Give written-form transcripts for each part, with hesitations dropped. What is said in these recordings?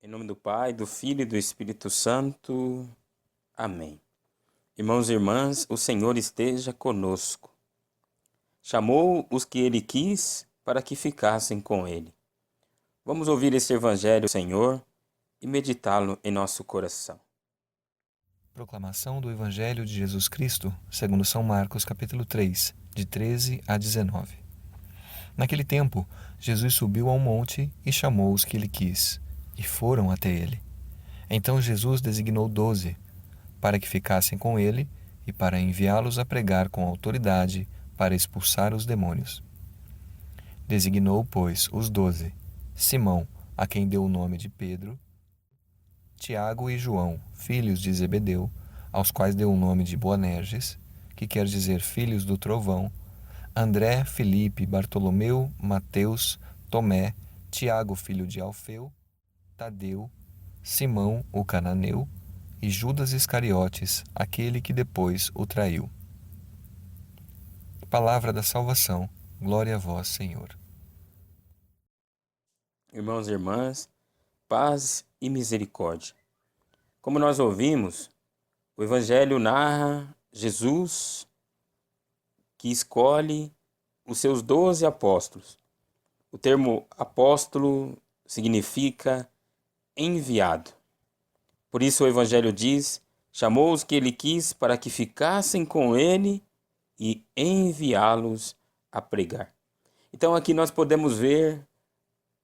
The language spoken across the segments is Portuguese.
Em nome do Pai, do Filho e do Espírito Santo. Amém. Irmãos e irmãs, o Senhor esteja conosco. Chamou os que Ele quis para que ficassem com Ele. Vamos ouvir esse Evangelho do Senhor e meditá-lo em nosso coração. Proclamação do Evangelho de Jesus Cristo, segundo São Marcos, capítulo 3, de 13 a 19. Naquele tempo, Jesus subiu ao monte e chamou os que Ele quis, e foram até Ele. Então Jesus designou 12, para que ficassem com Ele e para enviá-los a pregar com autoridade para expulsar os demônios. Designou, pois, os 12, Simão, a quem deu o nome de Pedro, Tiago e João, filhos de Zebedeu, aos quais deu o nome de Boanerges, que quer dizer filhos do trovão, André, Filipe, Bartolomeu, Mateus, Tomé, Tiago, filho de Alfeu, Tadeu, Simão, o cananeu, e Judas Iscariotes, aquele que depois o traiu. Palavra da salvação, glória a vós, Senhor. Irmãos e irmãs, paz e misericórdia. Como nós ouvimos, o Evangelho narra Jesus que escolhe os seus 12 apóstolos. O termo apóstolo significa enviado. Por isso o Evangelho diz: chamou os que ele quis para que ficassem com ele e enviá-los a pregar. Então aqui nós podemos ver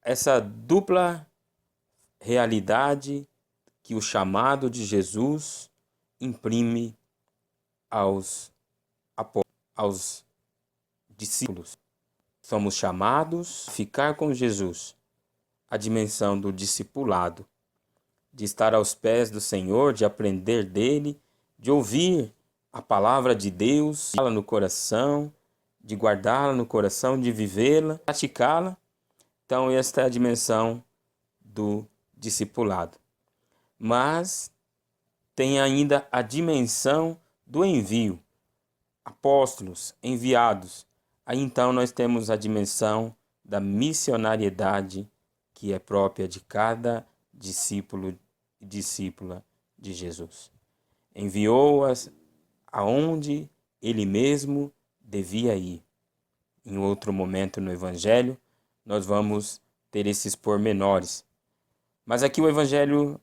essa dupla realidade que o chamado de Jesus imprime aos apóstolos, aos discípulos. Somos chamados a ficar com Jesus, a dimensão do discipulado, de estar aos pés do Senhor, de aprender dele, de ouvir a palavra de Deus, de no coração, de guardá-la no coração, de vivê-la, praticá-la. Então esta é a dimensão do discipulado. Mas tem ainda a dimensão do envio. Apóstolos enviados. Aí então nós temos a dimensão da missionariedade que é própria de cada discípulo e discípula de Jesus. Enviou-as aonde ele mesmo devia ir. Em outro momento no Evangelho, nós vamos ter esses pormenores. Mas aqui o Evangelho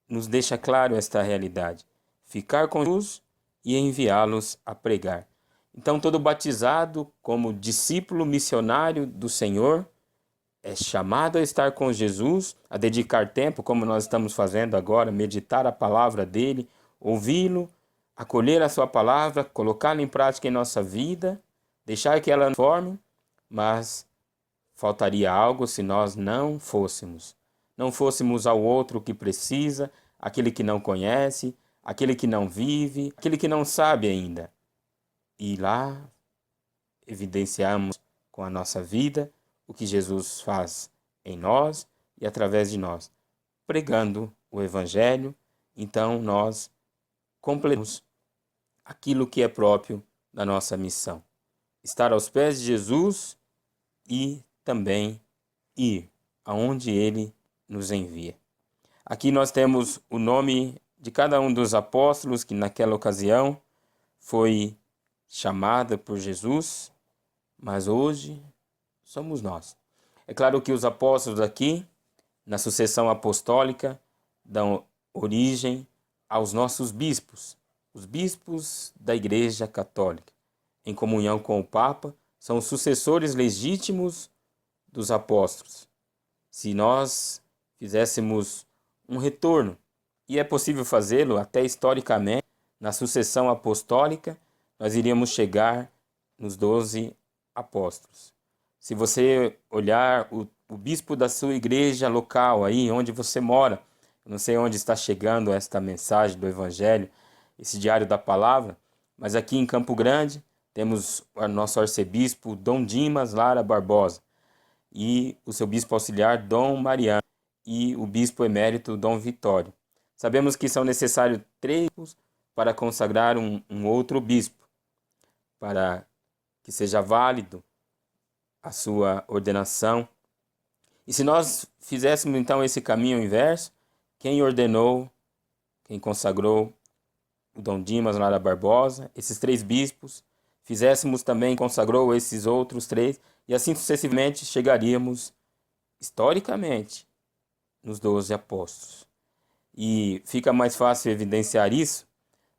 nos deixa claro esta realidade. Ficar com Jesus e enviá-los a pregar. Então todo batizado como discípulo missionário do Senhor é chamado a estar com Jesus, a dedicar tempo, como nós estamos fazendo agora, meditar a palavra dele, ouvi-lo, acolher a sua palavra, colocá-la em prática em nossa vida, deixar que ela nos forme, mas faltaria algo se nós não fôssemos. Não fôssemos ao outro que precisa, aquele que não conhece, aquele que não vive, aquele que não sabe ainda. E lá evidenciamos com a nossa vida o que Jesus faz em nós e através de nós, pregando o Evangelho. Então nós completamos aquilo que é próprio da nossa missão. Estar aos pés de Jesus e também ir aonde Ele nos envia. Aqui nós temos o nome de cada um dos apóstolos que naquela ocasião foi chamada por Jesus, mas hoje somos nós. É claro que os apóstolos aqui, na sucessão apostólica, dão origem aos nossos bispos. Os bispos da Igreja Católica, em comunhão com o Papa, são os sucessores legítimos dos apóstolos. Se nós fizéssemos um retorno, e é possível fazê-lo até historicamente, na sucessão apostólica, nós iríamos chegar nos 12 apóstolos. Se você olhar o bispo da sua igreja local, aí onde você mora, eu não sei onde está chegando esta mensagem do Evangelho, esse diário da palavra, mas aqui em Campo Grande temos o nosso arcebispo Dom Dimas Lara Barbosa e o seu bispo auxiliar Dom Mariano e o bispo emérito Dom Vitório. Sabemos que são necessários 3 bispos para consagrar um outro bispo, para que seja válido a sua ordenação. E se nós fizéssemos então esse caminho inverso, quem ordenou, quem consagrou o Dom Dimas lá da Barbosa, esses 3 bispos, fizéssemos também, consagrou esses outros 3, e assim sucessivamente chegaríamos, historicamente, nos 12 apóstolos. E fica mais fácil evidenciar isso.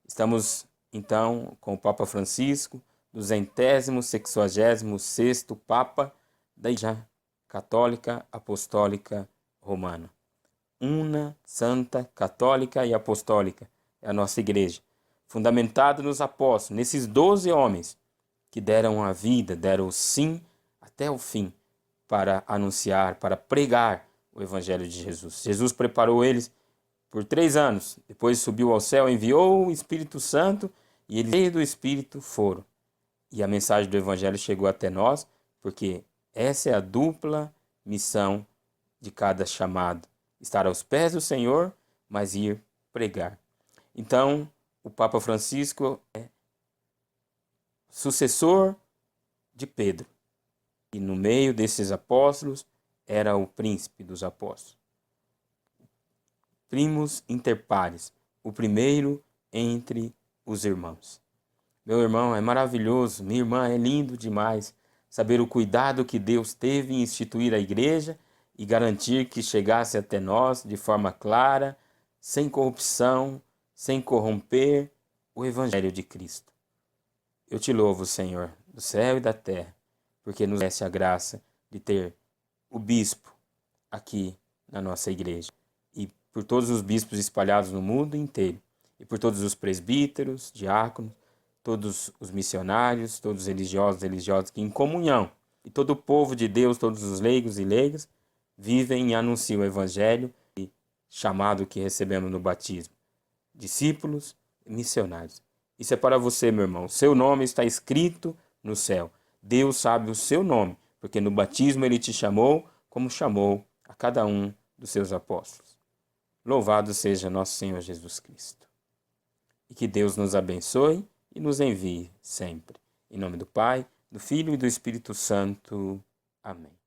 Estamos, então, com o Papa Francisco, 266º Papa da Igreja Católica Apostólica Romana. Una, santa, católica e apostólica é a nossa igreja, fundamentada nos apóstolos, nesses 12 homens que deram a vida, deram o sim até o fim para anunciar, para pregar o Evangelho de Jesus. Jesus preparou eles por 3 anos, depois subiu ao céu, enviou o Espírito Santo e eles, cheio do Espírito, foram. E a mensagem do Evangelho chegou até nós, porque essa é a dupla missão de cada chamado. Estar aos pés do Senhor, mas ir pregar. Então, o Papa Francisco é sucessor de Pedro. E no meio desses apóstolos, era o príncipe dos apóstolos. Primus inter pares, o primeiro entre os irmãos. Meu irmão, é maravilhoso, minha irmã, é lindo demais saber o cuidado que Deus teve em instituir a igreja e garantir que chegasse até nós de forma clara, sem corrupção, sem corromper o Evangelho de Cristo. Eu te louvo, Senhor, do céu e da terra, porque nos desse a graça de ter o bispo aqui na nossa igreja, e por todos os bispos espalhados no mundo inteiro, e por todos os presbíteros, diáconos, todos os missionários, todos os religiosas que em comunhão, e todo o povo de Deus, todos os leigos e leigas, vivem e anunciam o Evangelho e chamado que recebemos no batismo. Discípulos e missionários. Isso é para você, meu irmão. Seu nome está escrito no céu. Deus sabe o seu nome, porque no batismo ele te chamou como chamou a cada um dos seus apóstolos. Louvado seja nosso Senhor Jesus Cristo. E que Deus nos abençoe e nos envie sempre. Em nome do Pai, do Filho e do Espírito Santo. Amém.